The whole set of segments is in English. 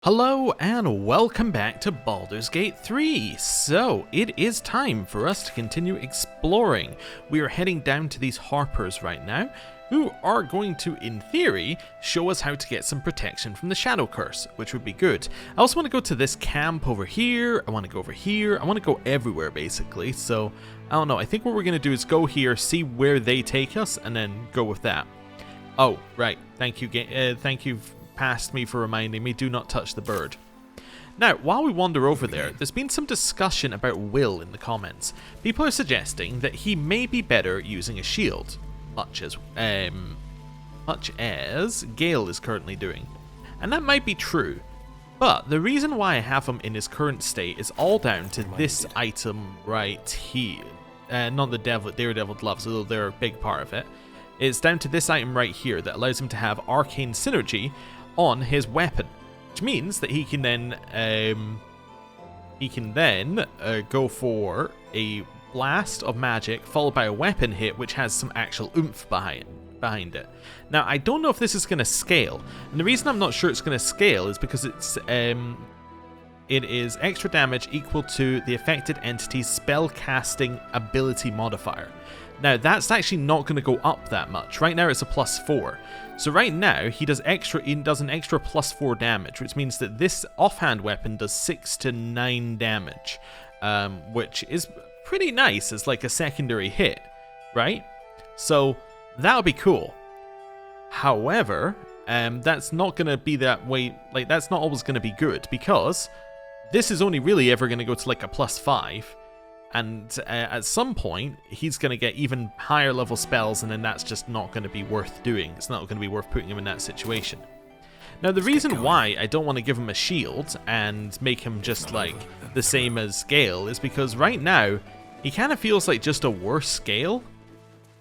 Hello and welcome back to Baldur's Gate 3. So it is time for us to continue exploring. We are heading down to these Harpers right now, who are going to, in theory, show us how to get some protection from the Shadow Curse, which would be good. I also want to go to this camp over here, I want to go over here, I want to go everywhere basically, so I don't know, I think what we're going to do is go here, see where they take us, and then go with that. Oh, right, thank you, past me for reminding me, do not touch the bird. Now, while we wander over there's been some discussion about Will in the comments. People are suggesting that he may be better using a shield, much as Gale is currently doing. And that might be true, but the reason why I have him in his current state is all down to this item right here. Not the Daredevil gloves, although they're a big part of it. It's down to this item right here that allows him to have arcane synergy on his weapon, which means that he can then go for a blast of magic followed by a weapon hit which has some actual oomph behind it. Now, I don't know if this is going to scale, and the reason I'm not sure it's going to scale is because it is extra damage equal to the affected entity's spell casting ability modifier. Now, that's actually not going to go up that much. Right now, it's a +4. So right now, he does an extra +4 damage, which means that this offhand weapon does 6 to 9 damage, which is pretty nice as like a secondary hit, right? So that'll be cool. However, that's not going to be that way. Like, that's not always going to be good, because this is only really ever going to go to like a +5. And at some point, he's going to get even higher level spells, and then that's just not going to be worth doing. It's not going to be worth putting him in that situation. Now, the reason why I don't want to give him a shield and make him just like the same as Gale is because right now, he kind of feels like just a worse Gale.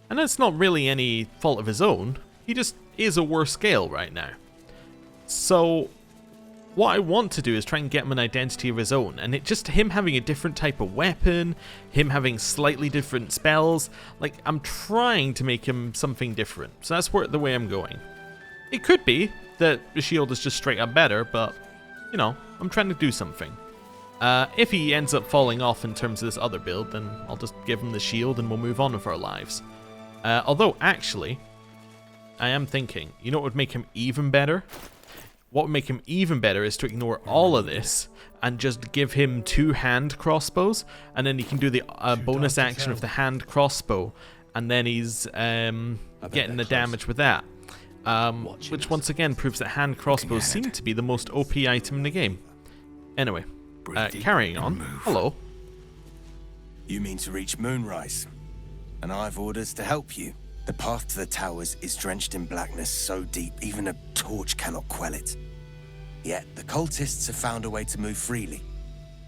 And that's not really any fault of his own. He just is a worse Gale right now. So what I want to do is try and get him an identity of his own, and him having a different type of weapon, him having slightly different spells, like, I'm trying to make him something different. So that's the way I'm going. It could be that the shield is just straight up better, but, you know, I'm trying to do something. If he ends up falling off in terms of this other build, then I'll just give him the shield and we'll move on with our lives. Although, actually, I am thinking, you know what would make him even better? What would make him even better is to ignore all of this and just give him 2 hand crossbows, and then he can do the bonus action of the hand crossbow, and then he's getting the damage with that. Which once again proves that hand crossbows seem to be the most OP item in the game. Anyway, carrying on. Hello. You mean to reach Moonrise, and I've orders to help you. The path to the towers is drenched in blackness so deep even a torch cannot quell it. Yet the cultists have found a way to move freely.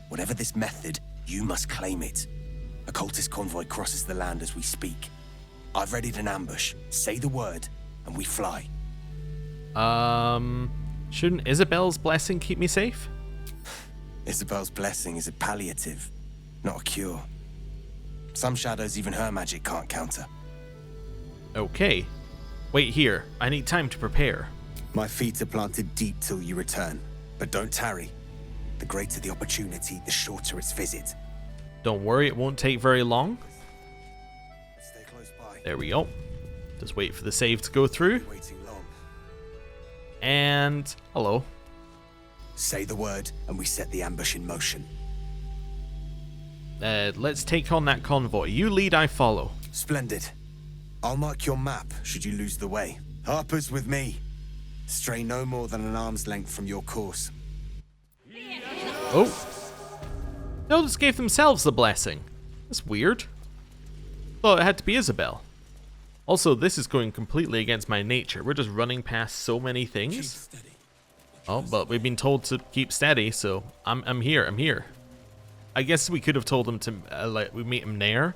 Whatever this method, you must claim it. A cultist convoy crosses the land as we speak. I've readied an ambush. Say the word, and we fly. Shouldn't Isabel's blessing keep me safe? Isabel's blessing is a palliative, not a cure. Some shadows even her magic can't counter. Okay. Wait here. I need time to prepare. My feet are planted deep till you return. But don't tarry. The greater the opportunity, the shorter its visit. Don't worry, it won't take very long. Stay close by. There we go. Just wait for the save to go through. Waiting long. And hello. Say the word, and we set the ambush in motion. Let's take on that convoy. You lead, I follow. Splendid. I'll mark your map should you lose the way. Harper's with me. Stray no more than an arm's length from your course. Oh. No, just gave themselves the blessing. That's weird. Thought it had to be Isabel. Also, this is going completely against my nature. We're just running past so many things. Oh, but we've been told to keep steady, so I'm here. I guess we could have told them to we meet him there,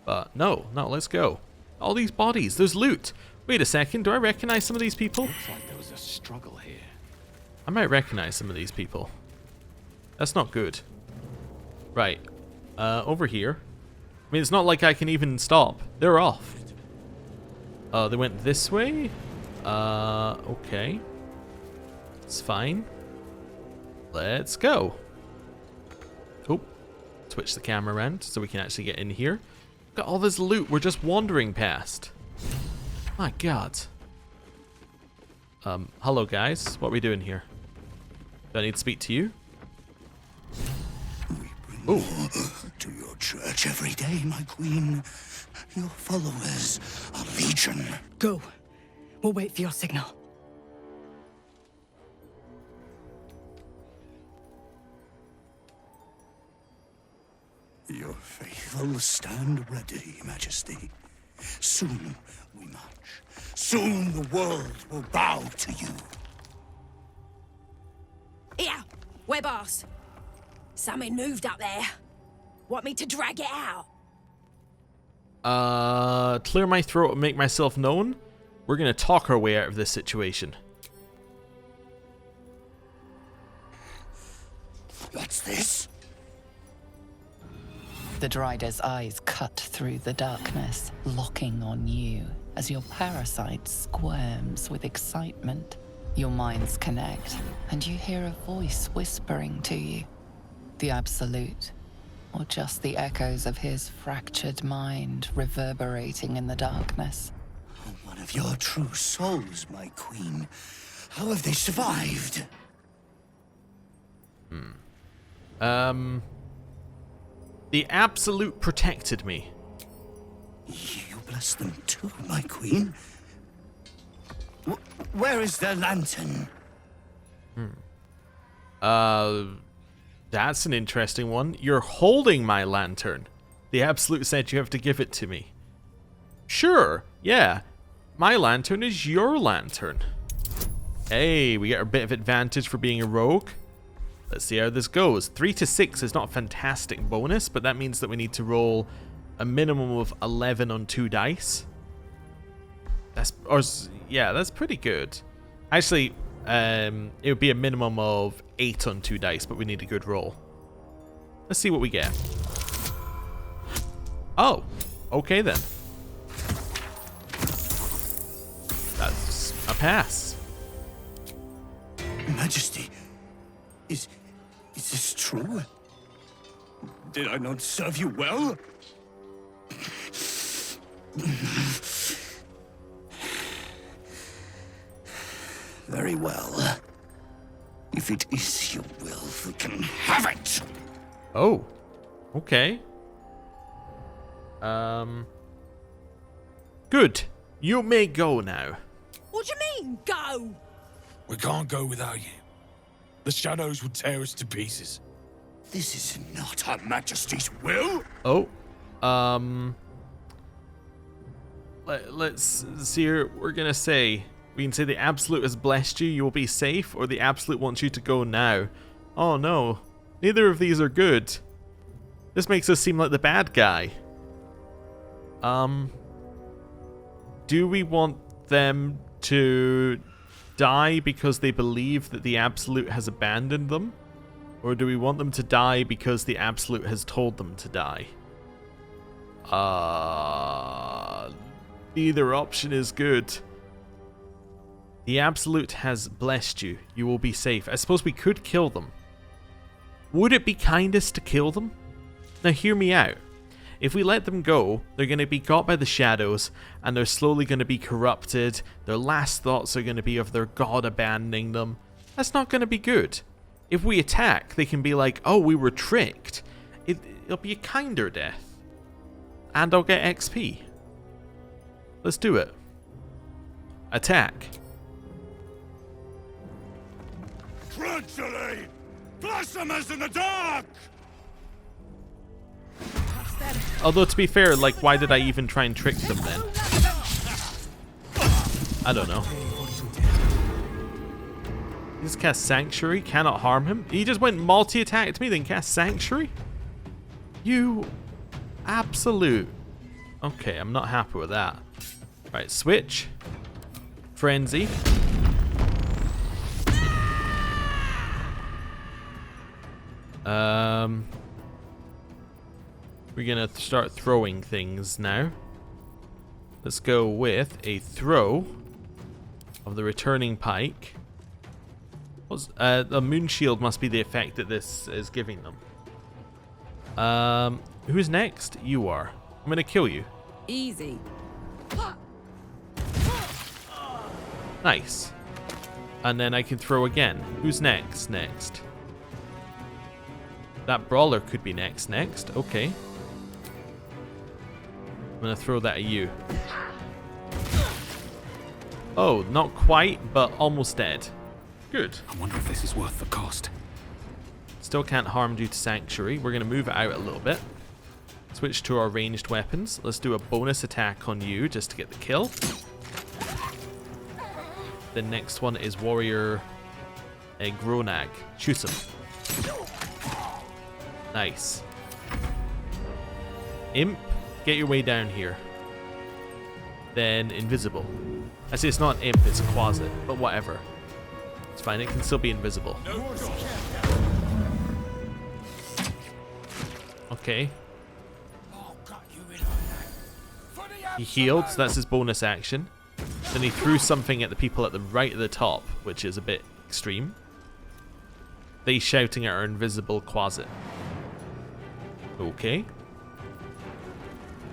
but no, let's go. All these bodies, there's loot. Wait a second, do I recognize some of these people? Looks like there was a struggle here. I might recognize some of these people. That's not good. Right, over here. I mean, it's not like I can even stop. They're off. They went this way? Okay. It's fine. let's go. Oh, switch the camera around so we can actually get in here. Got all this loot we're just wandering past. My god. Hello guys, what are we doing here? Do I need to speak to you? We bring more to your church every day, my queen. Your followers are legion. Go. We'll wait for your signal. Your faithful stand ready, Majesty. Soon we march. Soon the world will bow to you. Here, we're boss. Something moved up there. Want me to drag it out? Clear my throat and make myself known? We're gonna talk our way out of this situation. What's this? The Drider's eyes cut through the darkness, locking on you as your parasite squirms with excitement. Your minds connect, and you hear a voice whispering to you. The Absolute, or just the echoes of his fractured mind reverberating in the darkness. One of your true souls, my queen. How have they survived? The Absolute protected me. You bless them too, my queen. Where is their lantern? That's an interesting one. You're holding my lantern. The Absolute said you have to give it to me. Sure, yeah. My lantern is your lantern. Hey, we get a bit of advantage for being a rogue. Let's see how this goes. 3 to 6 is not a fantastic bonus, but that means that we need to roll a minimum of 11 on 2 dice. That's pretty good. Actually, it would be a minimum of 8 on 2 dice, but we need a good roll. Let's see what we get. Oh, okay then. That's a pass. Majesty, is this true? Did I not serve you well? Very well. If it is your will, we can have it. Oh, okay. Good. You may go now. What do you mean, go? We can't go without you. The shadows would tear us to pieces. This is not Her Majesty's will. Oh, let's see here. We're gonna say, we can say the Absolute has blessed you, you will be safe, or the Absolute wants you to go now. Oh no, neither of these are good. This makes us seem like the bad guy. Do we want them to die because they believe that the Absolute has abandoned them? Or do we want them to die because the Absolute has told them to die? Either option is good. The Absolute has blessed you. You will be safe. I suppose we could kill them. Would it be kindest to kill them? Now hear me out. If we let them go, they're going to be got by the shadows, and they're slowly going to be corrupted. Their last thoughts are going to be of their god abandoning them. That's not going to be good. If we attack, they can be like, oh, we were tricked. It'll be a kinder death. And I'll get XP. Let's do it. Attack. Treachery! Blasphemous in the dark! Although, to be fair, like, why did I even try and trick them then? I don't know. He just cast Sanctuary, cannot harm him. He just went multi-attacked me, then cast Sanctuary? You Absolute. Okay, I'm not happy with that. Right, switch. Frenzy. We're gonna start throwing things now. Let's go with a throw of the returning pike. The moon shield must be the effect that this is giving them. Who's next? You are. I'm gonna kill you. Easy. Nice. And then I can throw again. Who's next? Next. That brawler could be next. Okay. I'm gonna throw that at you. Oh, not quite, but almost dead. Good. I wonder if this is worth the cost. Still can't harm due to Sanctuary. We're gonna move it out a little bit. Switch to our ranged weapons. Let's do a bonus attack on you just to get the kill. The next one is Warrior Gronag. Shoot him. Nice. Imp, get your way down here. Then Invisible. I say it's not an imp, it's a quasit, but whatever. It's fine, it can still be invisible. Okay. He healed, so that's his bonus action. Then he threw something at the people at the right of the top, which is a bit extreme. They shouting at our invisible quasit. Okay.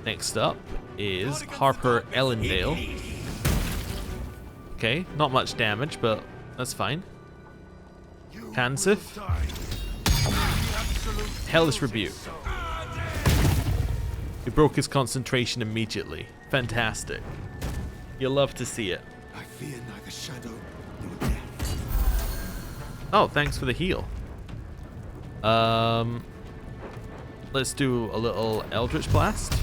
Next up is Harper Ellendale. Okay, not much damage, but that's fine. Tansif. Hellish Rebuke. He broke his concentration immediately. Fantastic. You'll love to see it. I fear neither shadow nor death. Oh, thanks for the heal. Let's do a little Eldritch Blast.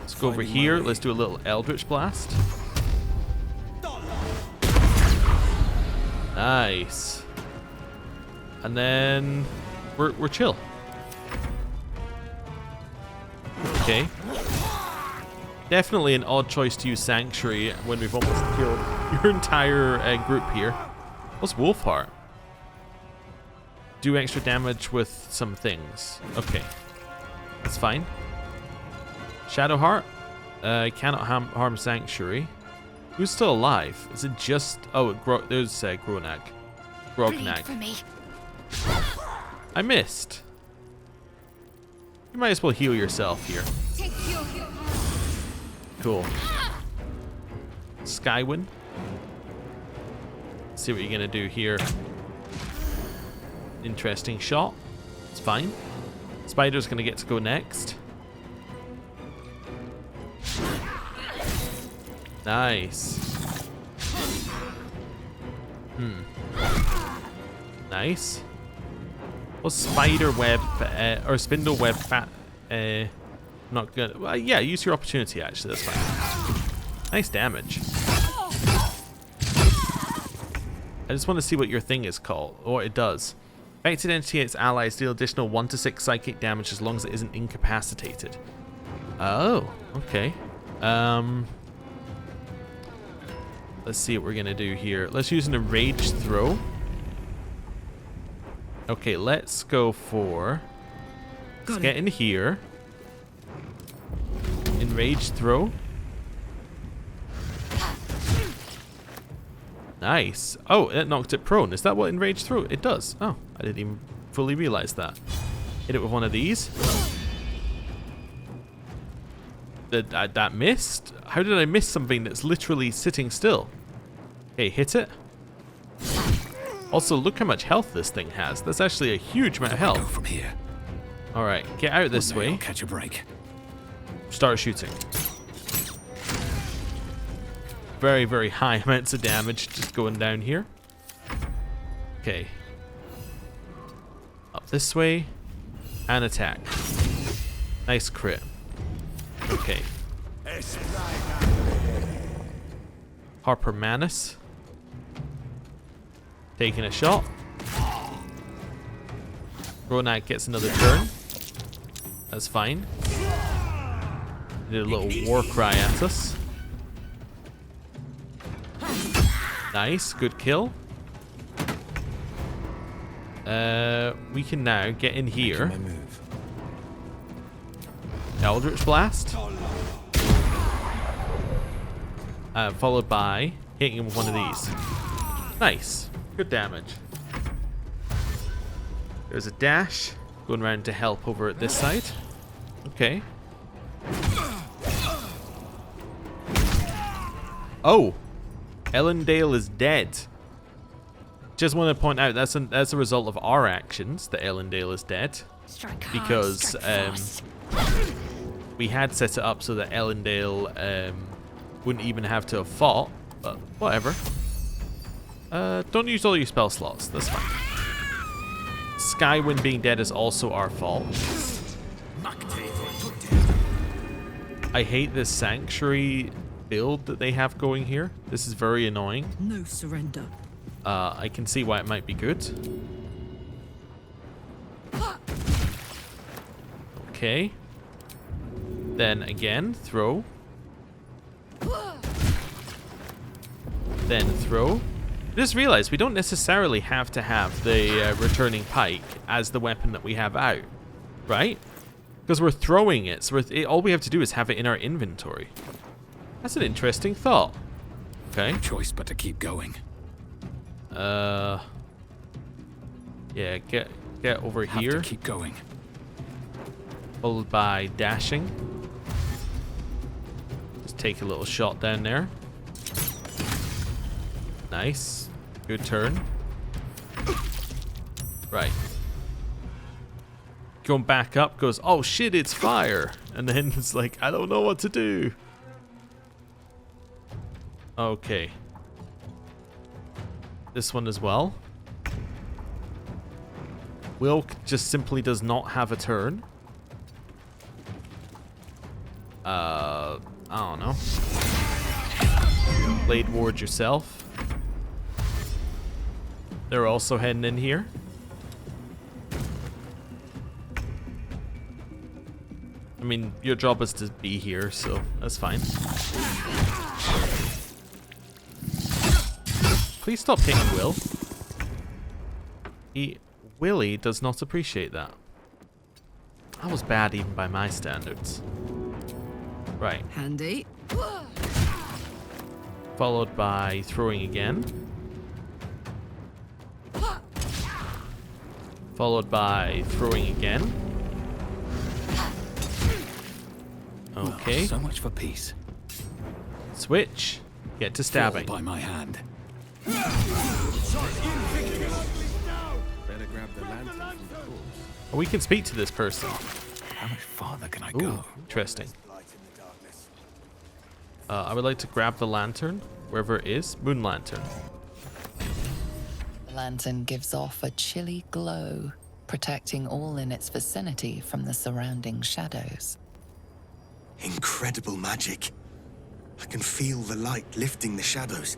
Let's go over here. Let's do a little Eldritch Blast. Nice. And then we're chill. Okay. Definitely an odd choice to use Sanctuary when we've almost killed your entire group here. What's Wolfheart? Do extra damage with some things. Okay. That's fine. Shadowheart? Cannot harm Sanctuary. Who's still alive? Is it just... Oh, there's Gronag. Grognag. I missed. You might as well heal yourself here. Cool. Skywin. Let's see what you're gonna do here. Interesting shot. It's fine. Spider's gonna get to go next. Nice. Nice. Well, spider web or spindle web fat. Not good. Well, yeah, use your opportunity. Actually, that's fine. Nice damage. I just want to see what your thing is called, or what it does. Affected entity and its allies deal additional 1 to 6 psychic damage as long as it isn't incapacitated. Oh, okay. Let's see what we're gonna do here. Let's use an enraged throw. Okay, let's go for... Let's get in here. Enraged throw. Nice. Oh, it knocked it prone. Is that what enraged throw? It does. Oh, I didn't even fully realize that. Hit it with one of these. That missed? How did I miss something that's literally sitting still? Okay, hit it. Also, look how much health this thing has. That's actually a huge amount of health. Go from here. All right, get out this way. I'll catch a break. Start shooting. Very, very high amounts of damage just going down here. Okay. Up this way. And attack. Nice crit. Okay. Harper Manus. Taking a shot. Gronag gets another turn. That's fine. Did a little war cry at us. Nice, good kill. We can now get in here. Eldritch Blast. Followed by hitting him with one of these. Nice. Good damage. There's a dash. Going around to help over at this side. Okay. Oh! Ellendale is dead. Just want to point out that's a result of our actions that Ellendale is dead. Strike hard, Because strike fast. we had set it up so that Ellendale wouldn't even have to have fought, but whatever. Don't use all your spell slots, that's fine. Skywind being dead is also our fault. I hate this sanctuary build that they have going here. This is very annoying. No surrender. I can see why it might be good. Okay. Then again, throw. Then throw. Just realized we don't necessarily have to have the returning pike as the weapon that we have out, right? Because we're throwing it, so all we have to do is have it in our inventory. That's an interesting thought. Okay. No choice but to keep going. Yeah, get over Have here. to keep going. Followed by dashing. Just take a little shot down there. Nice. Good turn. Right. Going back up, goes, oh shit, it's fire. And then it's like, I don't know what to do. Okay. This one as well. Wilk just simply does not have a turn. I don't know. Blade ward yourself. They're also heading in here. I mean, your job is to be here, so that's fine. Please stop hitting Will. Willie does not appreciate that. That was bad even by my standards. Right. Handy. Followed by throwing again. Followed by throwing again. Okay. Well, so much for peace. Switch. Get to stabbing. Fall by my hand. Better grab the lantern from the corpse. Oh, we can speak to this person. How much farther can I Ooh, go? interesting. Light in the darkness. I would like to grab the lantern, wherever it is. Moon lantern. The lantern gives off a chilly glow, protecting all in its vicinity from the surrounding shadows. Incredible magic. I can feel the light lifting the shadows,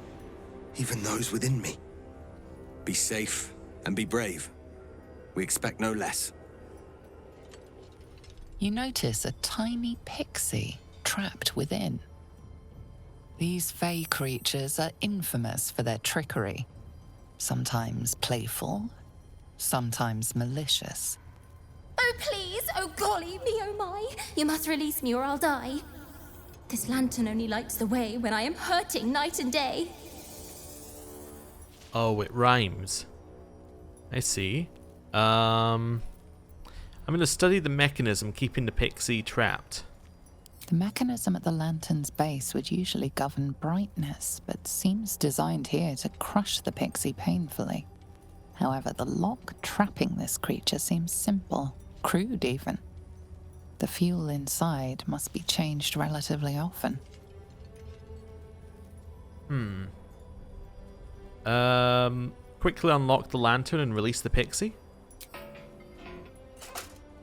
even those within me. Be safe and be brave. We expect no less. You notice a tiny pixie trapped within. These fey creatures are infamous for their trickery. Sometimes playful, sometimes malicious. Oh, please! Oh, golly me, oh my! You must release me or I'll die. This lantern only lights the way when I am hurting night and day. Oh, it rhymes. I see. I'm going to study the mechanism keeping the pixie trapped. The mechanism at the lantern's base would usually govern brightness, but seems designed here to crush the pixie painfully. However, the lock trapping this creature seems simple, crude even. The fuel inside must be changed relatively often. Quickly unlock the lantern and release the pixie.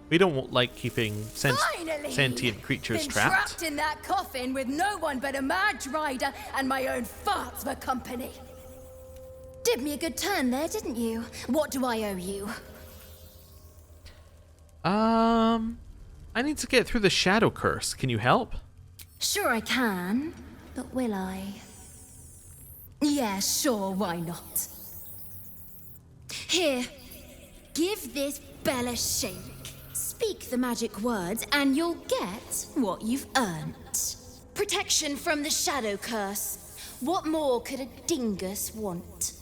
We don't like keeping Finally! sentient creatures Been trapped. trapped in that coffin with no one but a mad rider and my own farts for company. Did me a good turn there, didn't you? What do I owe you? I need to get through the shadow curse. Can you help? Sure I can, but will I? Yeah, sure, why not? Here, give this bell a shake. Speak the magic words and you'll get what you've earned. Protection from the shadow curse. What more could a dingus want?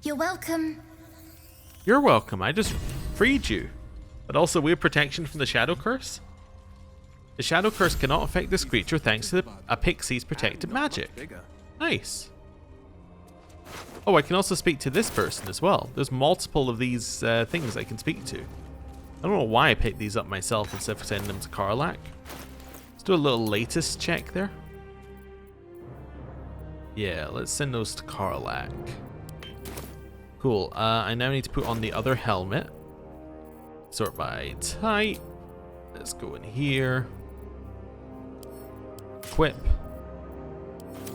You're welcome. You're welcome. I just freed you. But also, we have protection from the Shadow Curse. The Shadow Curse cannot affect this creature thanks to a pixie's protected magic. Nice. Oh, I can also speak to this person as well. There's multiple of these things I can speak to. I don't know why I picked these up myself instead of sending them to Karlach. Let's do a little latest check there. Yeah, let's send those to Karlach. Cool. I now need to put on the other helmet. Sort by type. Let's go in here. Equip.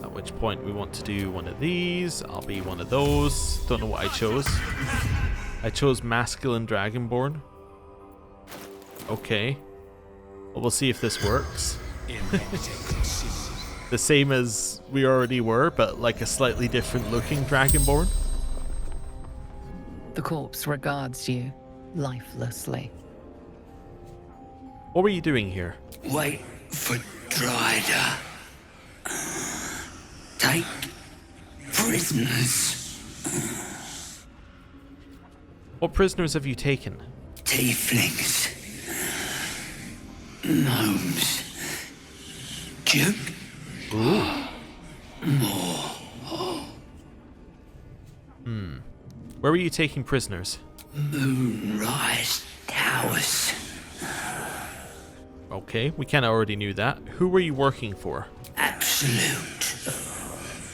At which point we want to do one of these. I'll be one of those. Don't know what I chose. I chose Masculine Dragonborn. Okay. Well, we'll see if this works. The same as we already were, but like a slightly different looking Dragonborn. The corpse regards you lifelessly. What were you doing here? Wait for Drider. Take prisoners. What prisoners have you taken? Tieflings. Gnomes. Duke. Where were you taking prisoners? Moonrise Towers. Okay, we kinda already knew that. Who were you working for? Absolute.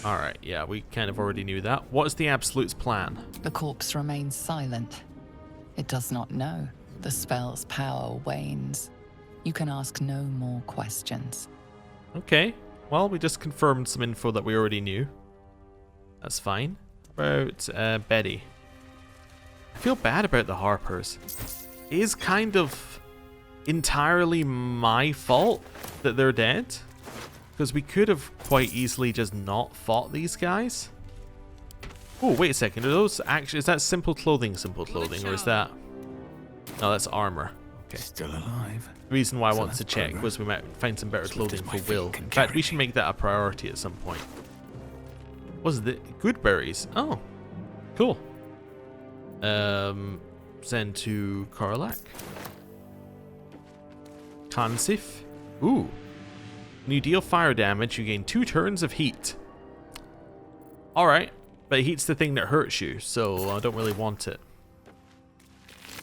Alright, yeah, we kind of already knew that. What is the Absolute's plan? The corpse remains silent. It does not know. The spell's power wanes. You can ask no more questions. Okay, well, we just confirmed some info that we already knew. That's fine. About Betty. I feel bad about the Harpers. It is kind of entirely my fault that they're dead. Because we could have quite easily just not fought these guys. Oh, wait a second. Are those actually... Is that simple clothing, or is that... No, that's armor. Okay. Still alive. The reason why I wanted to check was we might find some better clothing for Will. In fact, we should make that a priority at some point. Was it good berries? Oh, cool. Send to Karlach. Kansif. Ooh. When you deal fire damage, you gain 2 turns of heat. Alright, but heat's the thing that hurts you, so I don't really want it.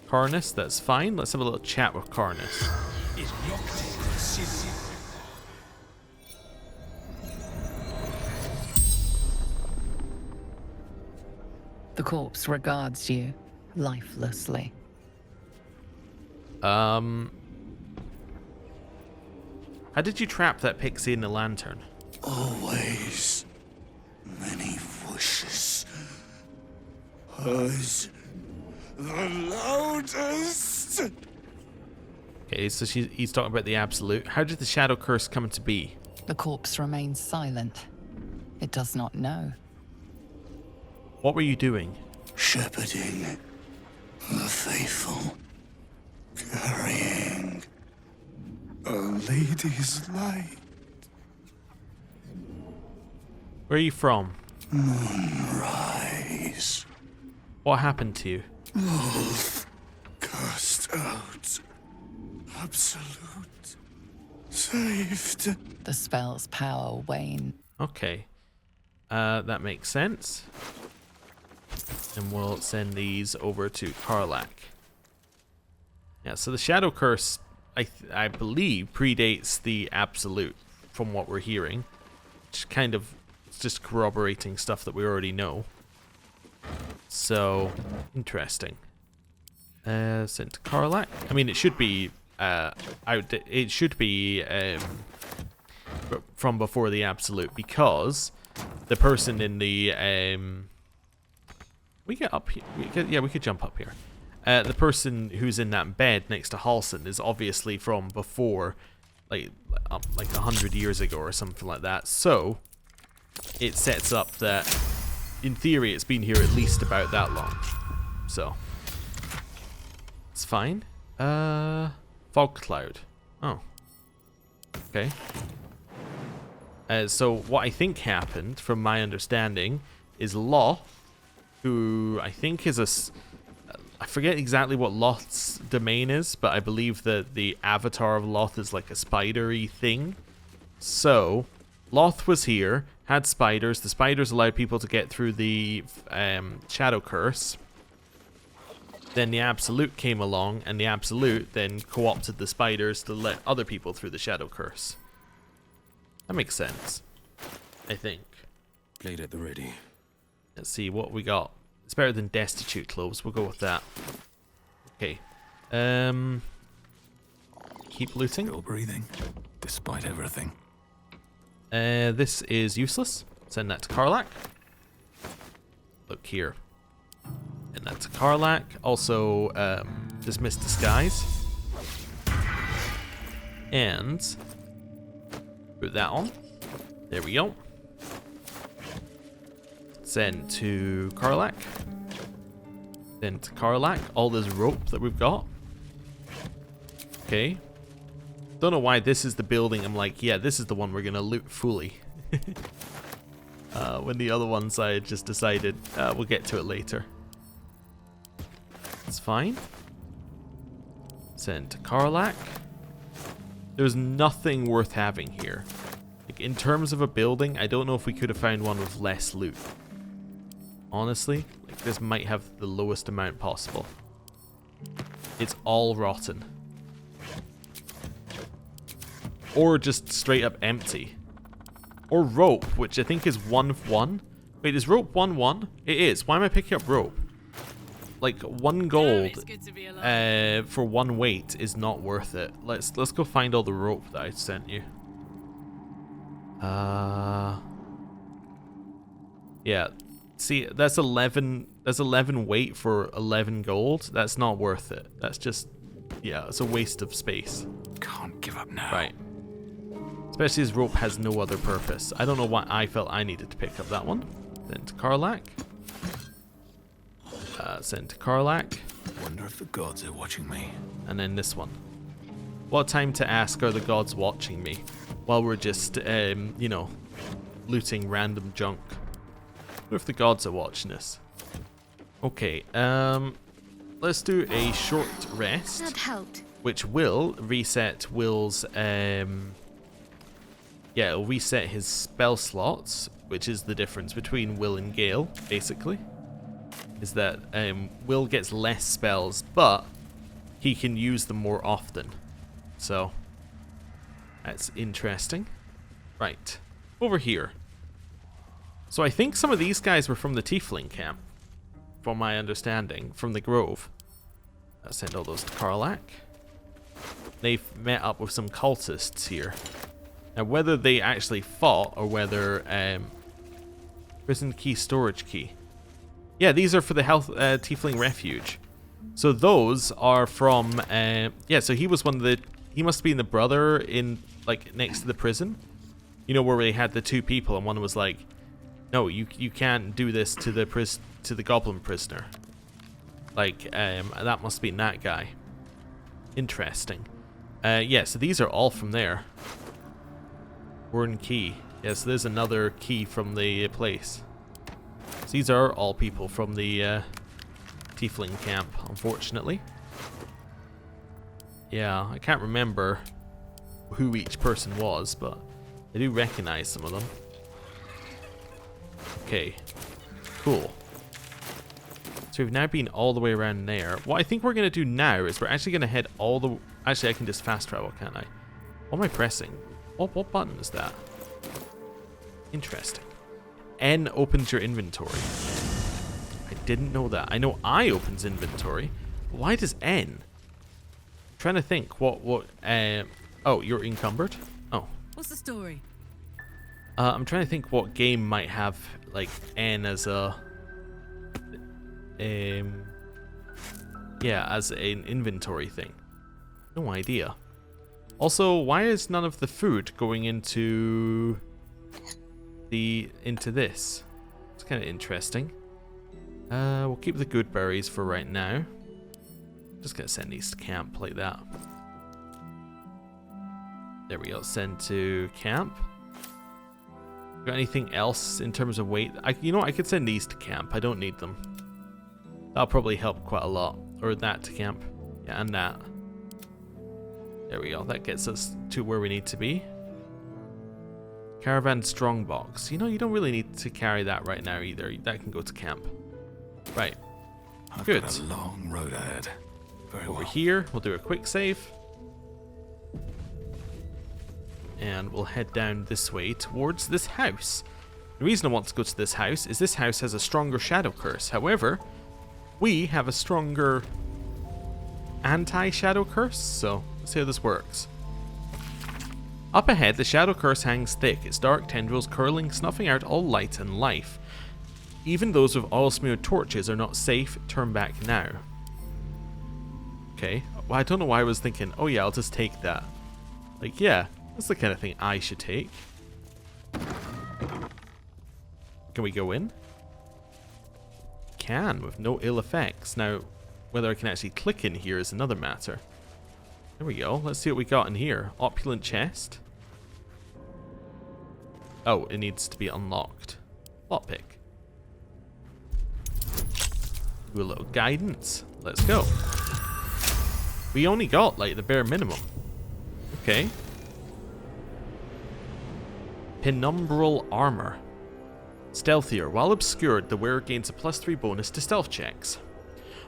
Karnas, that's fine. Let's have a little chat with Karnas. The corpse regards you lifelessly. How did you trap that pixie in the lantern? Always many wishes. Hers the loudest. Okay, so he's talking about the Absolute. How did the Shadow Curse come to be? The corpse remains silent. It does not know. What were you doing? Shepherding the faithful. Carrying a lady's light. Where are you from? Moonrise. What happened to you? Wolf cast out. Absolute. Saved. The spell's power wane. Okay. That makes sense. And we'll send these over to Karlach. Yeah, so the Shadow Curse, I believe, predates the Absolute, from what we're hearing. Which kind of is just corroborating stuff that we already know. So, interesting. Sent to Karlach. I mean, it should be from before the Absolute, because the person in the we get up here. We could jump up here. The person who's in that bed next to Halson is obviously from before, like 100 years ago or something like that. So it sets up that, in theory, it's been here at least about that long. So it's fine. Fog cloud. Oh. Okay. So what I think happened, from my understanding, is Law who I think is I forget exactly what Loth's domain is, but I believe that the avatar of Loth is like a spidery thing. So, Loth was here, had spiders. The spiders allowed people to get through the Shadow Curse. Then the Absolute came along, and the Absolute then co-opted the spiders to let other people through the Shadow Curse. That makes sense, I think. Blade at the ready. Let's see what we got. It's better than destitute clothes. We'll go with that. Okay. Keep looting. Still breathing, despite everything. This is useless. Send that to Karlach. Look here. And that's Karlach. Also, dismiss disguise. And put that on. There we go. Send to Karlach. Send to Karlach. All this rope that we've got. Okay. Don't know why this is the building. I'm like, yeah, this is the one we're gonna loot fully. When the other ones I just decided we'll get to it later. It's fine. Send to Karlach. There's nothing worth having here. Like, in terms of a building, I don't know if we could have found one with less loot. Honestly, like, this might have the lowest amount possible. It's all rotten. Or just straight up empty. Or rope, which I think is 1 of 1. Wait, is rope 1/1? It is. Why am I picking up rope? Like, 1 gold for 1 weight is not worth it. Let's go find all the rope that I sent you. Yeah. See, that's 11 weight for 11 gold. That's not worth it. That's just, yeah, it's a waste of space. Can't give up now. Right. Especially as rope has no other purpose. I don't know why I felt I needed to pick up that one. Then to Karlach. Send to Karlach. Wonder if the gods are watching me. And then this one. What time to ask are the gods watching me? While we're just, you know, looting random junk. What if the gods are watching us? Okay, let's do a short rest. That helped. Which will reset Will's, yeah, it'll reset his spell slots, which is the difference between Will and Gale, basically. Is that Will gets less spells, but he can use them more often. So, that's interesting. Right, over here. So I think some of these guys were from the Tiefling camp, from my understanding, from the Grove. I'll send all those to Karlach. They've met up with some cultists here. Now, whether they actually fought or whether prison key, storage key. Yeah, these are for the Tiefling refuge. So those are from yeah. So he was one of the. He must have been the brother in like next to the prison. You know, where they had the 2 people and one was like, no, you can't do this to the goblin prisoner. Like that must have been that guy. Interesting. Yeah, so these are all from there. Warren Key. Yeah, so there's another key from the place. So these are all people from the Tiefling camp, unfortunately. Yeah, I can't remember who each person was, but I do recognize some of them. Okay, cool. So we've now been all the way around there. What I think we're going to do now is we're actually going to head all the... Actually, I can just fast travel, can't I? What am I pressing? What button is that? Interesting. N opens your inventory. I didn't know that. I know I opens inventory. Why does N? I'm trying to think. Oh, you're encumbered? Oh. What's the story? I'm trying to think what game might have like N as a yeah, as an inventory thing. No idea. Also, why is none of the food going into this? It's kind of interesting. We'll keep the good berries for right now. Just gonna send these to camp like that. There we go. Send to camp. Got anything else in terms of weight? You know what? I could send these to camp. I don't need them. That'll probably help quite a lot. Or that to camp. Yeah, and that. There we go. That gets us to where we need to be. Caravan strongbox. You know, you don't really need to carry that right now either. That can go to camp. Right. Good. Got a long road ahead. Very Over well. here, we'll do a quick save. And we'll head down this way towards this house. The reason I want to go to this house is this house has a stronger shadow curse. However, we have a stronger anti-shadow curse, so let's see how this works. Up ahead, the shadow curse hangs thick, its dark tendrils curling, snuffing out all light and life. Even those with oil-smeared torches are not safe. Turn back now. Okay, well, I don't know why I was thinking, oh yeah, I'll just take that. Like, yeah, that's the kind of thing I should take. Can we go in? Can, with no ill effects. Now, whether I can actually click in here is another matter. There we go. Let's see what we got in here. Opulent chest. Oh, it needs to be unlocked. Lockpick. Do a little guidance. Let's go. We only got, like, the bare minimum. Okay. Penumbral armor. Stealthier. While obscured, the wearer gains a +3 bonus to stealth checks.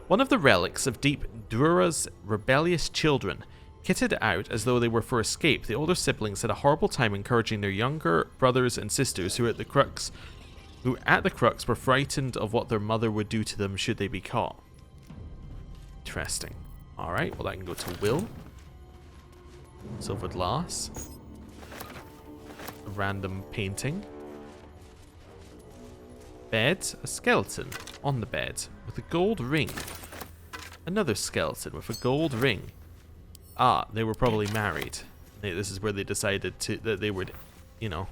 One of the relics of Deep Dura's rebellious children. Kitted out as though they were for escape, the older siblings had a horrible time encouraging their younger brothers and sisters who at the crux were frightened of what their mother would do to them should they be caught. Interesting. Alright, well that can go to Will. Silver glass. A random painting. Bed. A skeleton on the bed with a gold ring. Another skeleton with a gold ring. Ah, they were probably married. This is where they decided that they would, you know,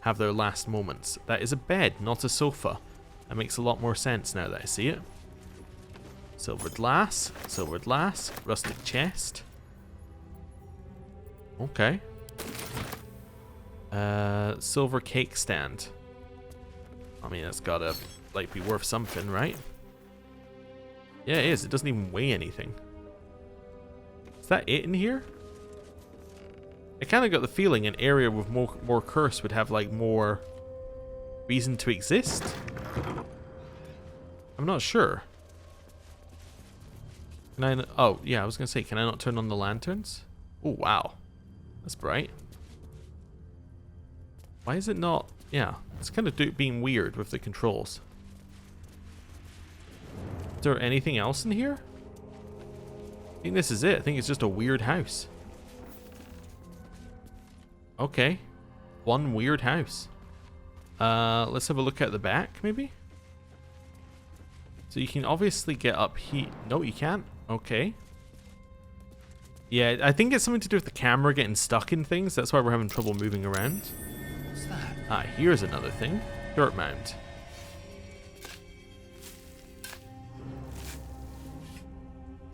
have their last moments. That is a bed, not a sofa. That makes a lot more sense now that I see it. Silver glass, rustic chest. Okay. Silver cake stand. I mean, that's gotta, like, be worth something, right? Yeah, it is. It doesn't even weigh anything. Is that it in here? I kind of got the feeling an area with more curse would have, like, more reason to exist. I'm not sure. Can I? Oh, yeah, I was going to say, can I not turn on the lanterns? Oh, wow. That's bright. Why is it not? Yeah, it's kind of being weird with the controls. Is there anything else in here? I think this is it. I think it's just a weird house. Okay. One weird house. Let's have a look at the back, maybe? So you can obviously get up here. No, you can't. Okay. Yeah, I think it's something to do with the camera getting stuck in things. That's why we're having trouble moving around. What's that? Ah, here's another thing. Dirt mound.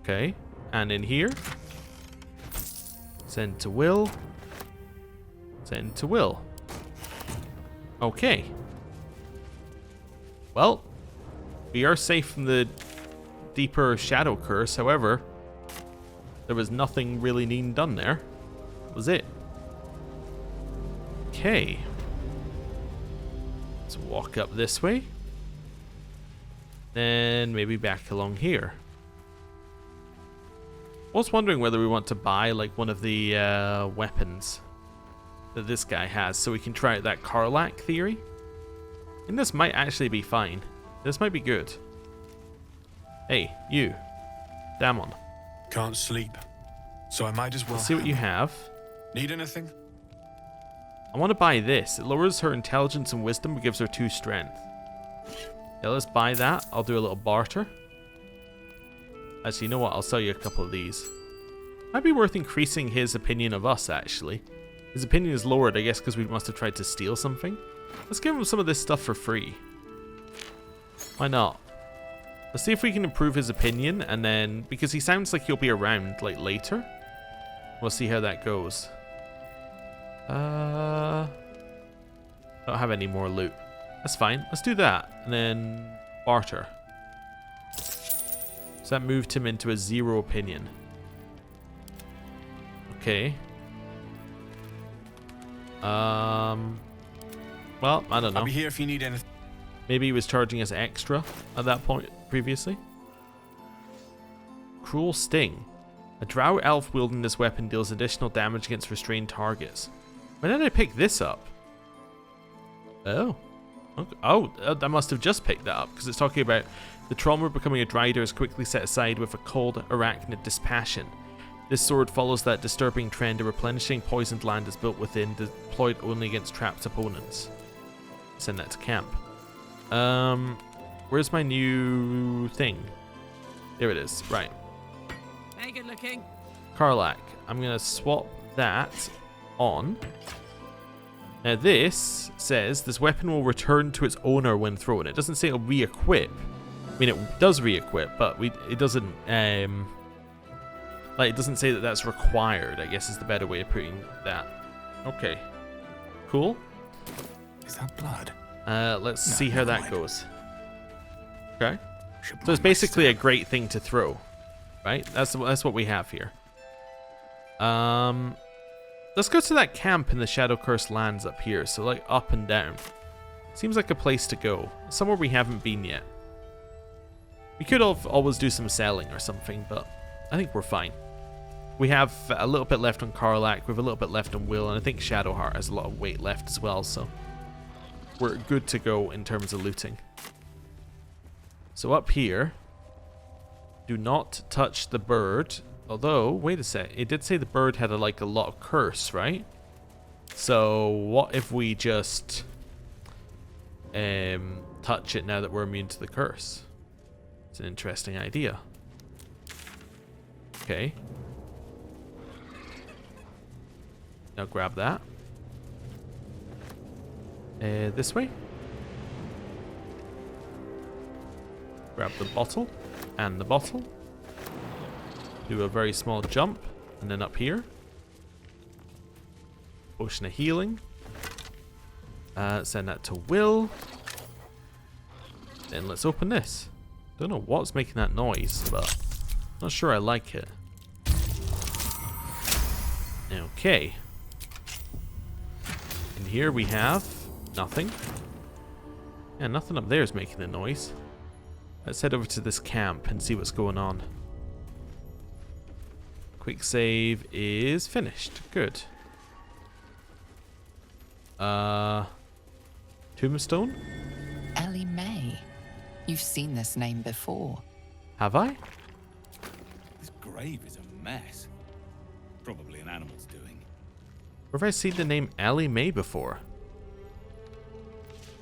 Okay. And in here, send to Will. Send to Will. Okay. Well, we are safe from the deeper shadow curse. However, there was nothing really needing done there. That was it. Okay. Let's walk up this way. Then maybe back along here. I was wondering whether we want to buy, like, one of the weapons that this guy has so we can try out that Karlach theory. And this might actually be fine. This might be good. Hey, you. Damon. Can't sleep, so I might as well. Let's see what you have. Need anything? I want to buy this. It lowers her intelligence and wisdom, but gives her 2 strength. Yeah, let's buy that. I'll do a little barter. Actually, you know what? I'll sell you a couple of these. Might be worth increasing his opinion of us, actually. His opinion is lowered, I guess, because we must have tried to steal something. Let's give him some of this stuff for free. Why not? Let's see if we can improve his opinion, and then, because he sounds like he'll be around, like, later. We'll see how that goes. Don't have any more loot. That's fine. Let's do that, and then barter. So that moved him into a 0 opinion. Okay. Well, I don't know. I'll be here if you need anything. Maybe he was charging us extra at that point previously. Cruel Sting. A drow elf wielding this weapon deals additional damage against restrained targets. When did I pick this up? Oh. Okay. Oh, I must have just picked that up because it's talking about the trauma of becoming a drider is quickly set aside with a cold arachnid dispassion. This sword follows that disturbing trend of replenishing poisoned land is built within, deployed only against trapped opponents. Send that to camp. Where's my new thing? There it is. Right. Very good looking. Karlach. I'm going to swap that on. Now this says this weapon will return to its owner when thrown. It doesn't say it'll re-equip. I mean, it does re-equip, but it doesn't... it doesn't say that that's required, I guess is the better way of putting that. Okay. Cool. Is that blood? Let's see how that goes. Okay. So it's basically a great thing to throw, right? That's what we have here. Let's go to that camp in the Shadow Cursed Lands up here. So like up and down. Seems like a place to go. Somewhere we haven't been yet. We could always do some selling or something, but I think we're fine. We have a little bit left on Karlach, we have a little bit left on Will, and I think Shadowheart has a lot of weight left as well, so we're good to go in terms of looting. So up here, do not touch the bird. Although, wait a sec, it did say the bird had a lot of curse, right? So what if we just touch it now that we're immune to the curse? It's an interesting idea. Okay. Now grab that. This way. Grab the bottle and the bottle. Do a very small jump and then up here. Potion of healing. Send that to Will. Then let's open this. Don't know what's making that noise, but not sure I like it. Okay. And here we have nothing. Yeah, nothing up there is making the noise. Let's head over to this camp and see what's going on. Quick save is finished. Good. Tombstone? Ellie May. You've seen this name before. Have I? This grave is a mess. Probably an animal's doing. Where have I seen the name Ellie May before?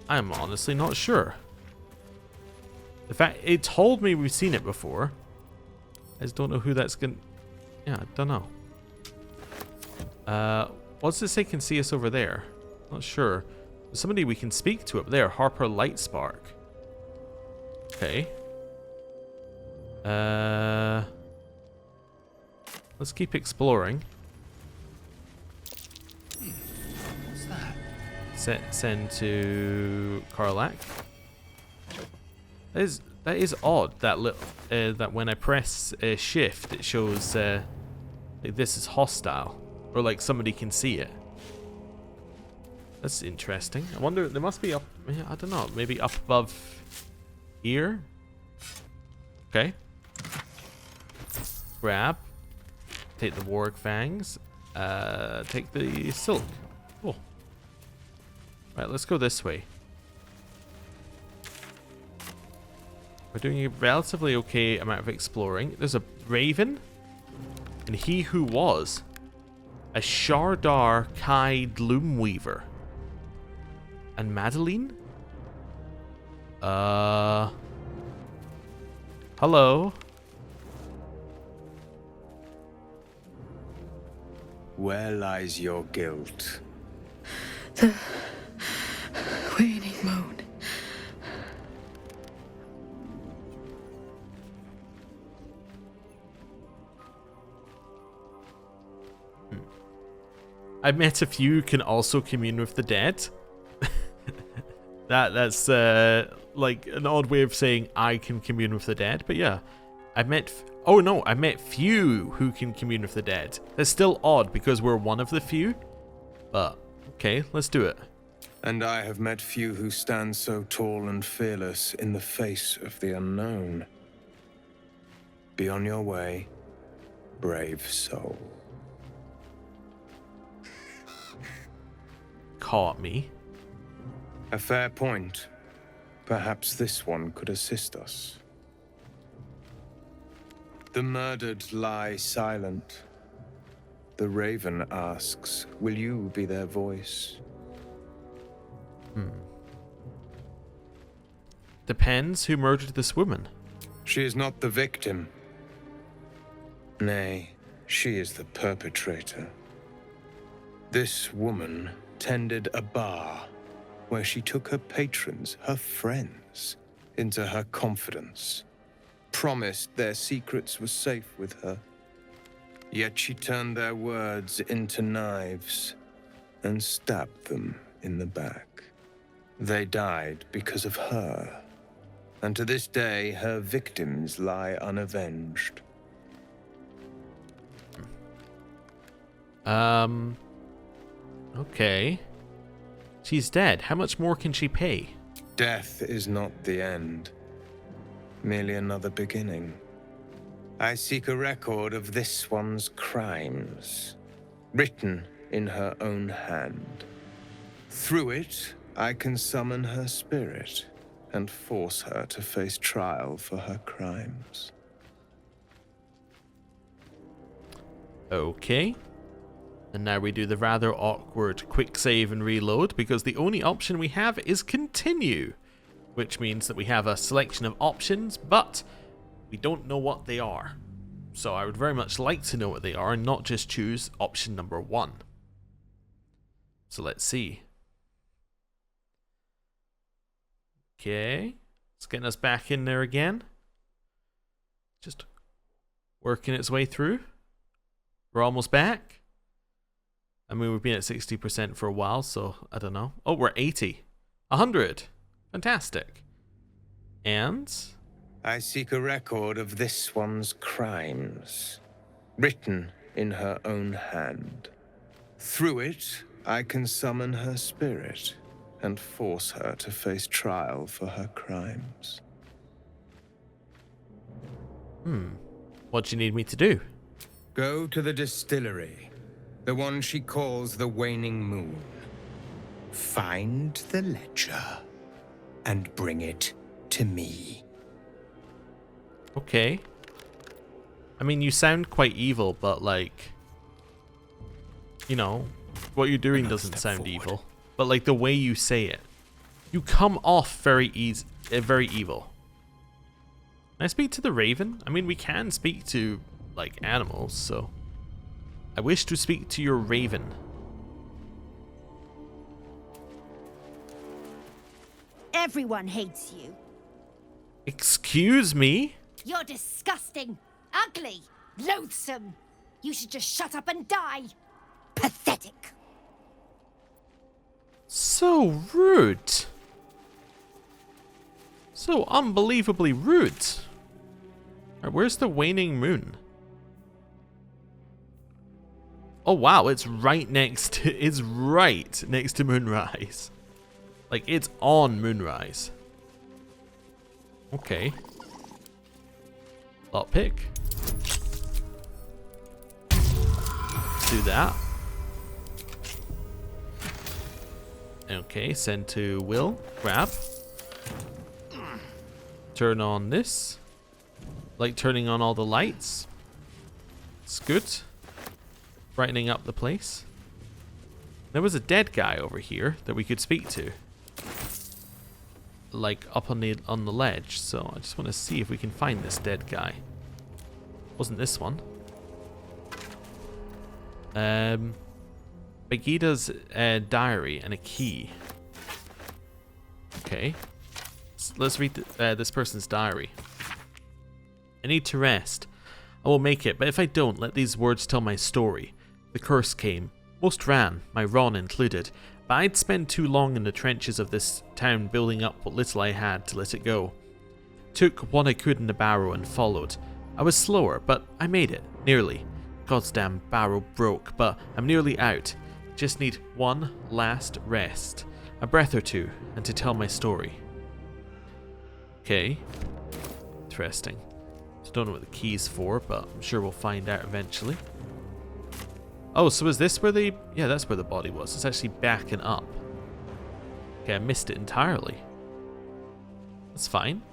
I'm honestly not sure. In fact, it told me we've seen it before. I just don't know who that's gonna... Yeah, I don't know. What does it say can see us over there? Not sure. There's somebody we can speak to up there. Harper Lightspark. Okay. Let's keep exploring. What's that? Send to Karlach. That is odd. That little that when I press shift, it shows like this is hostile, or like somebody can see it. That's interesting. I wonder, there must be up. I don't know. Maybe up above here. Okay. Grab. Take the warg fangs. Take the silk. Cool. Right, let's go this way. We're doing a relatively okay amount of exploring. There's a raven. And he who was a Shardar Kai Gloomweaver. And Madeline? Hello? Where lies your guilt? The waning moon. I've met a few who can also commune with the dead. That's like an odd way of saying I can commune with the dead, but yeah, Oh no, I met few who can commune with the dead. That's still odd because we're one of the few. But, okay, let's do it. And I have met few who stand so tall and fearless in the face of the unknown. Be on your way, brave soul. Caught me. A fair point. Perhaps this one could assist us. The murdered lie silent. The raven asks, will you be their voice? Depends who murdered this woman. She is not the victim. Nay, she is the perpetrator. This woman tended a bar where she took her patrons, her friends, into her confidence, promised their secrets were safe with her. Yet she turned their words into knives and stabbed them in the back. They died because of her, and to this day her victims lie unavenged. Okay. She's dead. How much more can she pay? Death is not the end, merely another beginning. I seek a record of this one's crimes, written in her own hand. Through it, I can summon her spirit and force her to face trial for her crimes. Okay. And now we do the rather awkward quick save and reload because the only option we have is continue, which means that we have a selection of options, but we don't know what they are. So I would very much like to know what they are and not just choose option number 1. So let's see. Okay, it's getting us back in there again. Just working its way through. We're almost back. I mean, we've been at 60% for a while, so I don't know. Oh, we're 80. 100. Fantastic. And? I seek a record of this one's crimes, written in her own hand. Through it, I can summon her spirit and force her to face trial for her crimes. What do you need me to do? Go to the distillery, the one she calls the Waning Moon. Find the ledger and bring it to me. Okay. I mean, you sound quite evil, but like, you know, what you're doing doesn't sound evil. But like the way you say it, you come off very evil. Can I speak to the raven? I mean, we can speak to like animals, so I wish to speak to your raven. Everyone hates you. Excuse me? You're disgusting, ugly, loathsome. You should just shut up and die. Pathetic. So rude. So unbelievably rude. Alright, where's the waning moon? Oh wow, it's right next to moonrise. Like, it's on moonrise. Okay. Lockpick. Do that. Okay, send to Will. Grab. Turn on this. Like turning on all the lights. It's good. Brightening up the place. There was a dead guy over here that we could speak to. Like up on the ledge, so I just want to see if we can find this dead guy. Wasn't this one? Begita's diary and a key. Okay, so let's read this person's diary. I need to rest. I will make it, but if I don't, let these words tell my story. The curse came. Most ran, my Ron included, but I'd spend too long in the trenches of this town building up what little I had to let it go. Took what I could in the barrow and followed. I was slower, but I made it. Nearly. God's damn barrel broke, but I'm nearly out. Just need one last rest. A breath or two, and to tell my story. Okay. Interesting. So don't know what the key's for, but I'm sure we'll find out eventually. Oh, so is this where the... Yeah, that's where the body was. It's actually backing up. Okay, I missed it entirely. That's fine.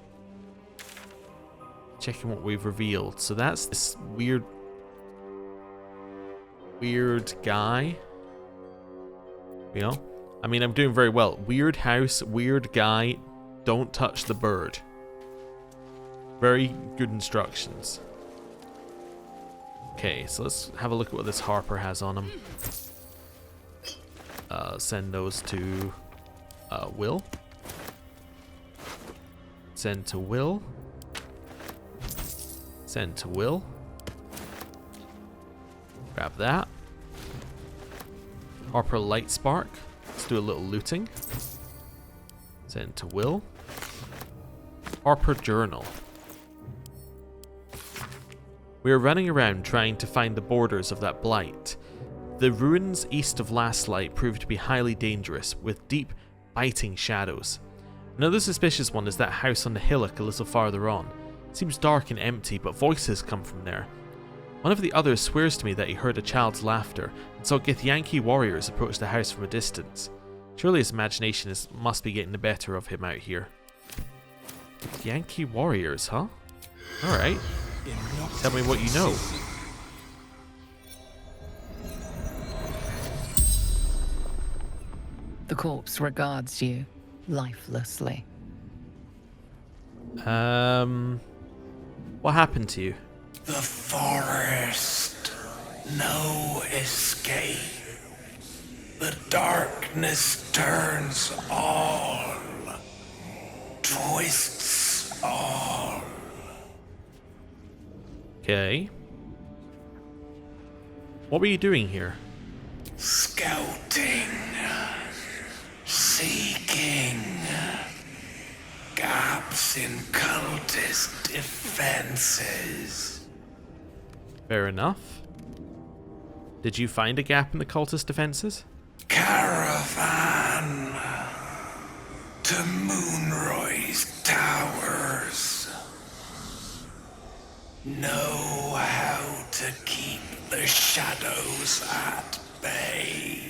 Checking what we've revealed. So that's this weird guy. You know? I mean, I'm doing very well. Weird house, weird guy, don't touch the bird. Very good instructions. Okay, so let's have a look at what this Harper has on him. Send those to Will. Send to Will. Send to Will. Grab that. Harper Light Spark. Let's do a little looting. Send to Will. Harper Journal. We are running around trying to find the borders of that blight. The ruins east of Last Light proved to be highly dangerous, with deep, biting shadows. Another suspicious one is that house on the hillock a little farther on. It seems dark and empty, but voices come from there. One of the others swears to me that he heard a child's laughter and saw Githyanki warriors approach the house from a distance. Surely his imagination must be getting the better of him out here. Githyanki warriors, huh? Alright. Tell me what you know. The corpse regards you lifelessly. What happened to you? The forest. No escape. The darkness turns all. Twists all. Okay. What were you doing here? Scouting. Seeking. Gaps in cultist defenses. Fair enough. Did you find a gap in the cultist defenses? Caravan to Moonroy's towers. Know how to keep the shadows at bay.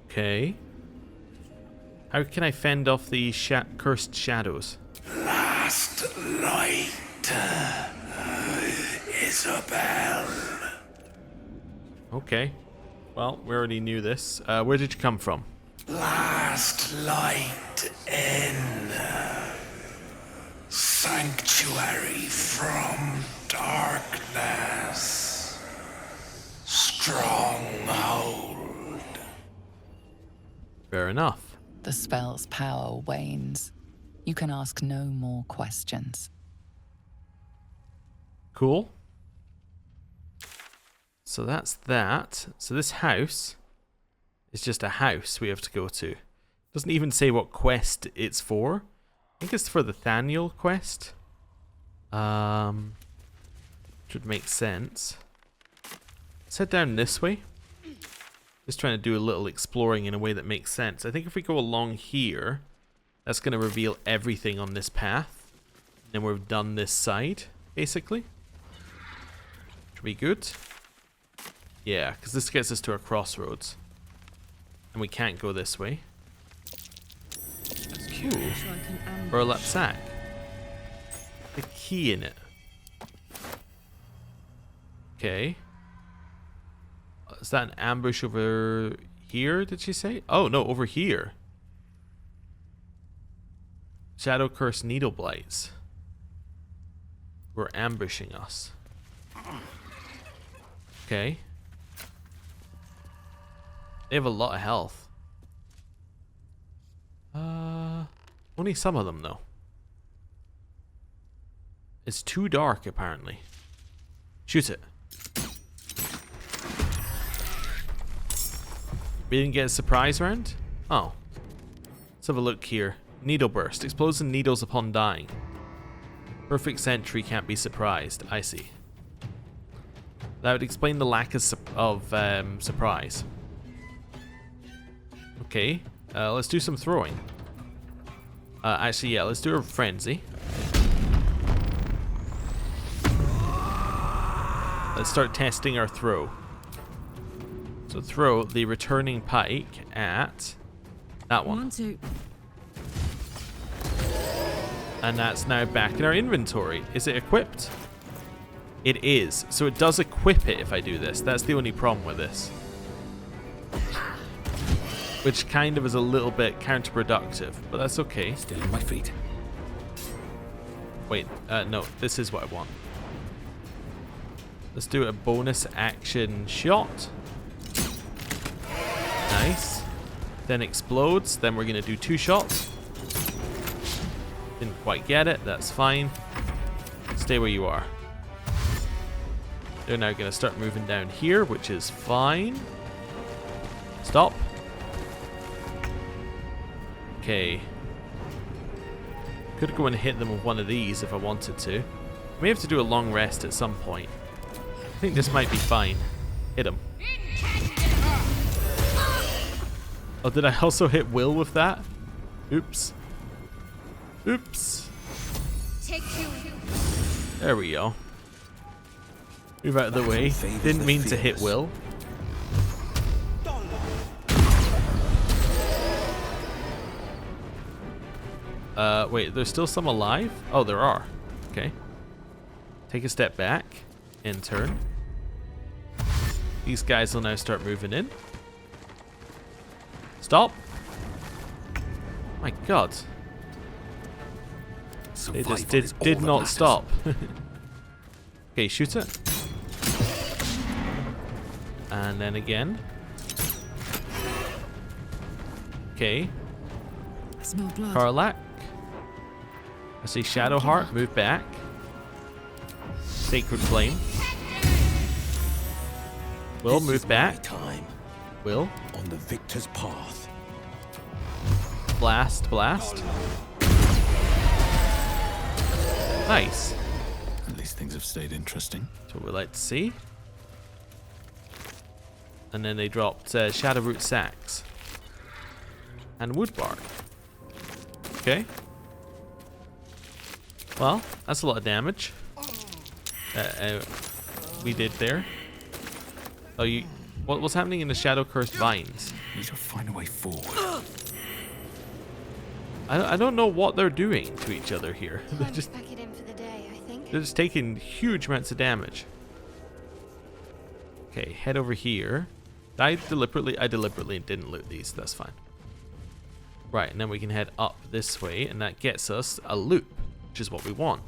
Okay. How can I fend off the cursed shadows? Last light, Isabel. Okay. Well, we already knew this. Where did you come from? Last light in. Sanctuary from darkness. Stronghold. Fair enough. The spell's power wanes. You can ask no more questions. Cool. So that's that. So this house is just a house we have to go to. Doesn't even say what quest it's for. I think it's for the Thaniel quest. Should make sense. Let's head down this way. Just trying to do a little exploring in a way that makes sense. I think if we go along here, that's going to reveal everything on this path. And then we've done this side, basically. Should be good. Yeah, because this gets us to a crossroads. And we can't go this way. Ooh. Burlap sack. The key in it. Okay. Is that an ambush over here, did she say? Oh, no, over here. Shadow Curse Needle Blights. Were ambushing us. Okay. They have a lot of health. Only some of them, though. It's too dark, apparently. Shoot it. We didn't get a surprise round? Oh. Let's have a look here. Needle burst. Explodes in needles upon dying. Perfect sentry can't be surprised. I see. That would explain the lack of surprise. Okay, let's do some throwing. Actually, yeah, let's do a frenzy. Let's start testing our throw. So throw the returning pike at that one. And that's now back in our inventory. Is it equipped? It is. So it does equip it if I do this. That's the only problem with this. Which kind of is a little bit counterproductive, but that's okay. Still on my feet. Wait, no, this is what I want. Let's do a bonus action shot. Nice. Then explodes. Then we're going to do 2 shots. Didn't quite get it. That's fine. Stay where you are. They're now going to start moving down here, which is fine. Stop. Okay. Could go and hit them with one of these if I wanted to. May have to do a long rest at some point. I think this might be fine. Hit him. Oh, did I also hit Will with that? Oops. Oops. There we go. Move out of the way. Didn't mean to hit Will. Wait, there's still some alive? Oh, there are. Okay. Take a step back and turn. These guys will now start moving in. Stop. My God. They just did not stop. Okay, shoot it. And then again. Okay. Karlak. I see Shadowheart, move back. Sacred Flame. Will, move back. Will. On the victor's path. Blast, blast. Nice. At least things have stayed interesting. That's what we like to see. And then they dropped Shadowroot Sacks. And Woodbark. Okay. Well, that's a lot of damage. We did there. Oh, what's happening in the Shadow Cursed Vines? We should find a way forward. I don't know what they're doing to each other here. They're just Pack it in for the day, I think. they're just taking huge amounts of damage. Okay, head over here. I deliberately didn't loot these. That's fine. Right, and then we can head up this way, and that gets us a loop, which is what we want.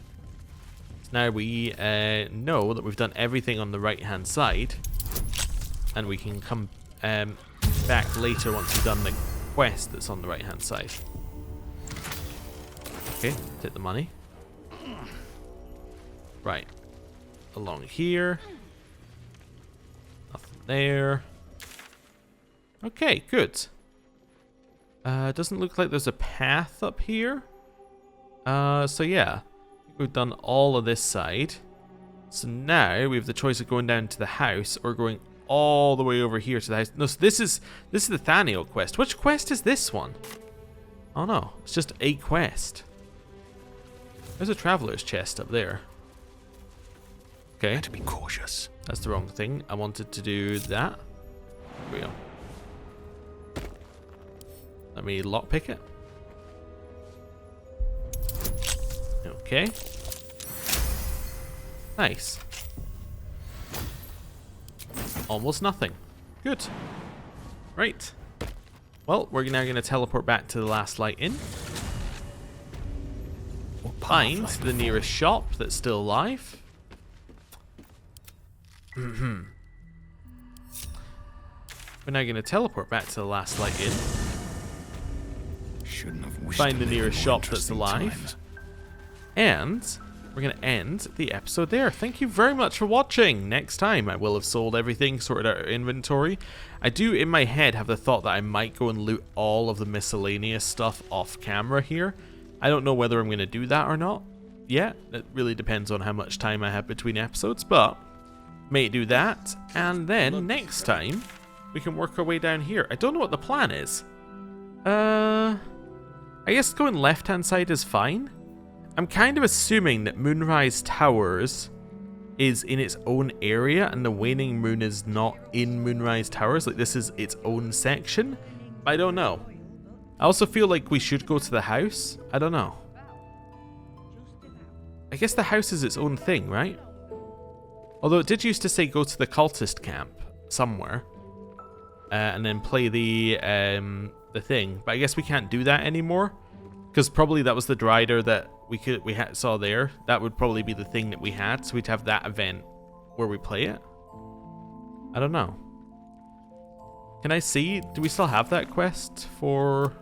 So now we know that we've done everything on the right-hand side, and we can come back later once we've done the quest that's on the right-hand side. Okay, take the money. Right. Along here. Nothing there. Okay, good. Doesn't look like there's a path up here. So yeah. We've done all of this side. So now we have the choice of going down to the house or going all the way over here to the house. No, so this is the Thaniel quest. Which quest is this one? Oh no, it's just a quest. There's a traveler's chest up there. Okay. Had to be cautious. That's the wrong thing. I wanted to do that. There we go. Let me lockpick it. Okay. Nice. Almost nothing. Good. Right. Well, we're now going to teleport back to the last light inn. Find the nearest shop that's still alive. We're now going to teleport back to the last light inn. Find the nearest shop that's alive. And we're going to end the episode there. Thank you very much for watching. Next time I will have sold everything, sorted out our inventory. I do in my head have the thought that I might go and loot all of the miscellaneous stuff off camera here. I don't know whether I'm going to do that or not. yet. It really depends on how much time I have between episodes, but may do that. And then next time, we can work our way down here. I don't know what the plan is. I guess going left-hand side is fine. I'm kind of assuming that Moonrise Towers is in its own area and the waning moon is not in Moonrise Towers. Like, this is its own section. I don't know. I also feel like we should go to the house. I don't know. I guess the house is its own thing, right? Although it did used to say go to the cultist camp somewhere. And then play the thing. But I guess we can't do that anymore. Because probably that was the Drider that we saw there. That would probably be the thing that we had. So we'd have that event where we play it. I don't know. Can I see? Do we still have that quest for...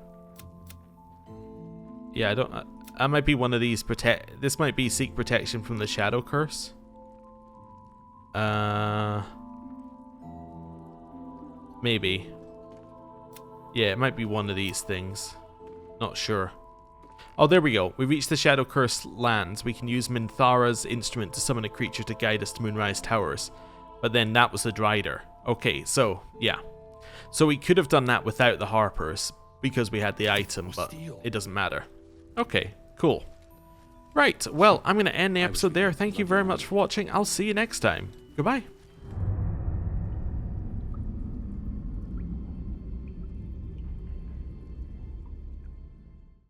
Yeah, I don't... I might be one of these This might be seek protection from the Shadow Curse. Maybe. Yeah, it might be one of these things. Not sure. Oh, there we go. We reached the Shadow Curse lands. We can use Minthara's instrument to summon a creature to guide us to Moonrise Towers. But then that was the Drider. Okay, so, yeah. So we could have done that without the Harpers, because we had the item, but it doesn't matter. Okay, cool. Right, well, I'm going to end the episode there. Thank you very much for watching. I'll see you next time. Goodbye.